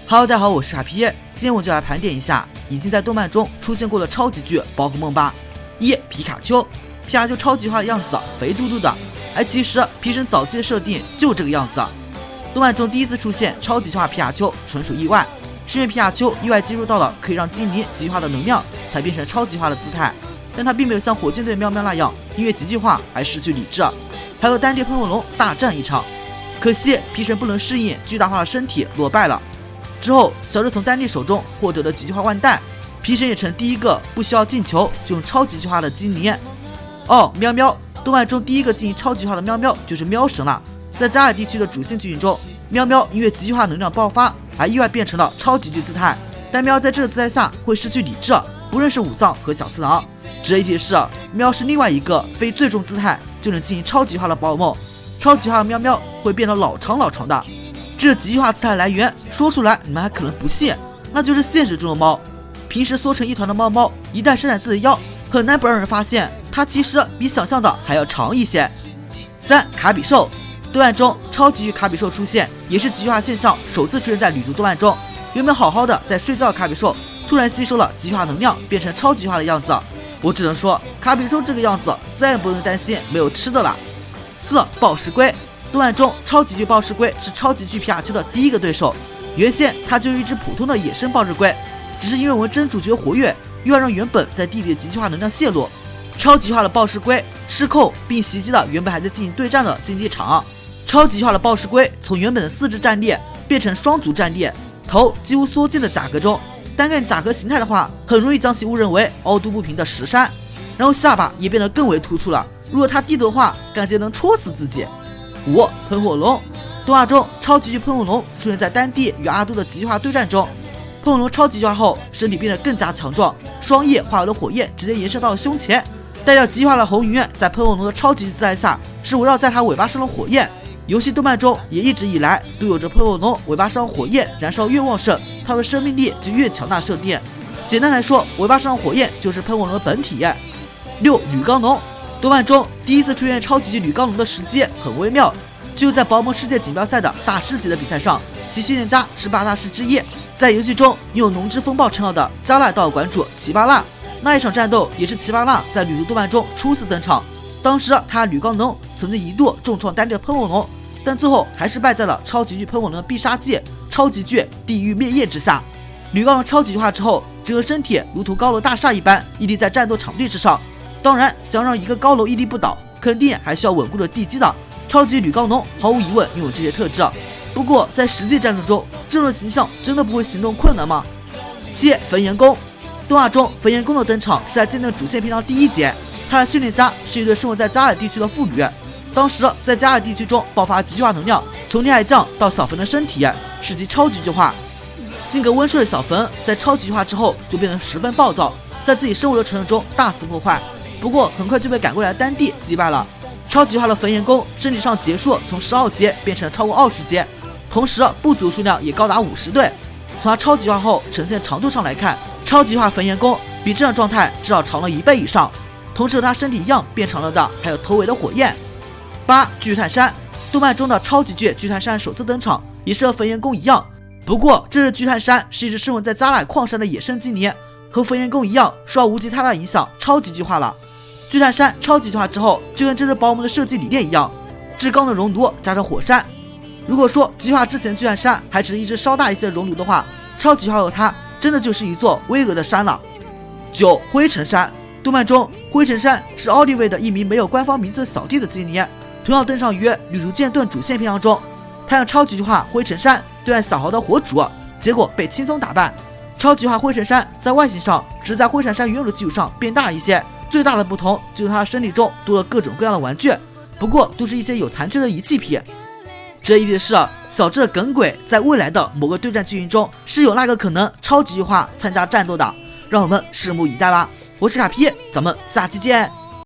Hello， 大家好，我是卡皮。今天我就来盘点一下已经在动漫中出现过的超级巨宝可梦吧。皮卡丘超级化的样子肥嘟嘟的，其实皮神早期的设定就这个样子。动漫中第一次出现超级巨化皮卡丘纯属意外，是因为皮卡丘意外接触到了可以让精灵极化的能量，才变成超级化的姿态。但他并没有像火箭队喵喵那样因为极巨化而失去理智，还和丹帝喷火龙大战一场。可惜皮神不能适应巨大化的身体，落败了。之后小智从丹帝手中获得的极巨化万代，皮神也成第一个不需要进球就用超级巨化的精灵。喵喵，动漫中第一个进行超级巨化的喵喵就是喵神了。在加尔地区的主线剧情中，喵喵因为极巨化能量爆发而意外变成了超级巨姿态，但喵在这个姿态下会失去理智，不认识武藏和小次郎。值得一提的是，喵是另外一个非最终姿态就能进行超级化的宝可梦，超级化的喵喵会变得老长老长的。这个极巨化姿态来源说出来你们还可能不信，那就是现实中的猫。平时缩成一团的猫猫，一旦伸展自己的腰，很难不让人发现它其实比想象的还要长一些。卡比兽，动漫中超级巨卡比兽出现也是极巨化现象首次出现在旅途动漫中。原本好好的在睡觉的卡比兽突然吸收了极巨化能量，变成超级化的样子。我只能说卡比兽这个样子再也不用担心没有吃的了。暴食龟，动漫中超级巨暴食龟是超级巨皮卡丘的第一个对手。原先它就是一只普通的野生暴食龟，只是因为我们真主角活跃，又要让原本在地里的极巨化能量泄露，超级化的暴食龟失控并袭击了原本还在进行对战的竞技场。超级化的暴食龟从原本的4只战列变成双足战列，头几乎缩进了甲壳中。单看甲壳形态的话，很容易将其误认为凹凸不平的石山，然后下巴也变得更为突出了。如果他低头的话，感觉能戳死自己。喷火龙，动画中超级巨喷火龙出现在丹帝与阿杜的极巨化对战中。喷火龙超级巨化后，身体变得更加强壮，双翼化为了火焰，直接延伸到了胸前。带掉极巨化的红云在喷火龙的超级巨姿态下，是围绕在它尾巴上的火焰。游戏动漫中也一直以来都有着喷火龙尾巴上火焰燃烧越旺盛，它的生命力就越强大设定。简单来说，尾巴上的火焰就是喷火龙的本体。铝钢龙，动漫中第一次出现超级巨铝钢龙的时机很微妙，就是在宝可梦世界锦标赛的大师级的比赛上，其训练家是8大师之一，在游戏中拥有农之风暴称号的加纳道馆主奇巴纳。那一场战斗也是奇巴纳在旅途动漫中初次登场，当时他铝钢龙曾经一度重创丹帝的喷火龙，但最后还是败在了超级巨喷火龙的必杀技超级巨地狱灭焰之下。铝钢龙超级巨化之后，整个身体如同高楼大厦一般屹立在战斗场地之上。当然，想让一个高楼屹立不倒，肯定还需要稳固的地基的。超级铝钢龙毫无疑问拥有这些特质，不过在实际战斗中，这种形象真的不会行动困难吗？焚炎宫，动画中焚炎宫的登场是在剑盾主线篇章第1节，他的训练家是一对生活在加尔地区的妇女。当时在加尔地区中爆发极巨化能量，从厉害将到小焚的身体使其超级巨化。性格温顺的小焚在超级巨化之后就变得十分暴躁，在自己生活的城市中大肆破坏，不过很快就被赶过来的丹帝击败了。超级化的焚炎宫身体上结束从12阶变成了超过20阶，同时部族数量也高达50对。从它超级化后呈现长度上来看，超级化焚炎宫比这样状态至少长了1倍以上，同时和它身体一样变长了的还有头围的火焰。巨炭山，动漫中的超级巨炭山首次登场，也是和焚炎宫一样，不过这只巨炭山是一只生活在加莱矿山的野生精灵，和焚炎宫一样受到无极太大的影响，超级巨化了。巨炭山超级巨化之后，就跟这只宝可梦的设计理念一样，至刚的熔炉加上火山。如果说巨化之前巨炭山还只是一只稍大一些的熔炉的话，超级巨化后它真的就是一座巍峨的山了。灰尘山，动漫中灰尘山是奥利维的一名没有官方名字的小弟的精灵，同样登场于旅途剑盾主线篇章中。他用超级巨化灰尘山对战小豪的火主，结果被轻松打败。超级化灰尘山在外形上只是在灰尘山原有的基础上变大一些，最大的不同就是他的身体中多了各种各样的玩具，不过都是一些有残缺的仪器皮。值得一提的是，小智的耿鬼在未来的某个对战剧情中是有那个可能超级巨化参加战斗的，让我们拭目以待吧。我是卡皮，咱们下期见。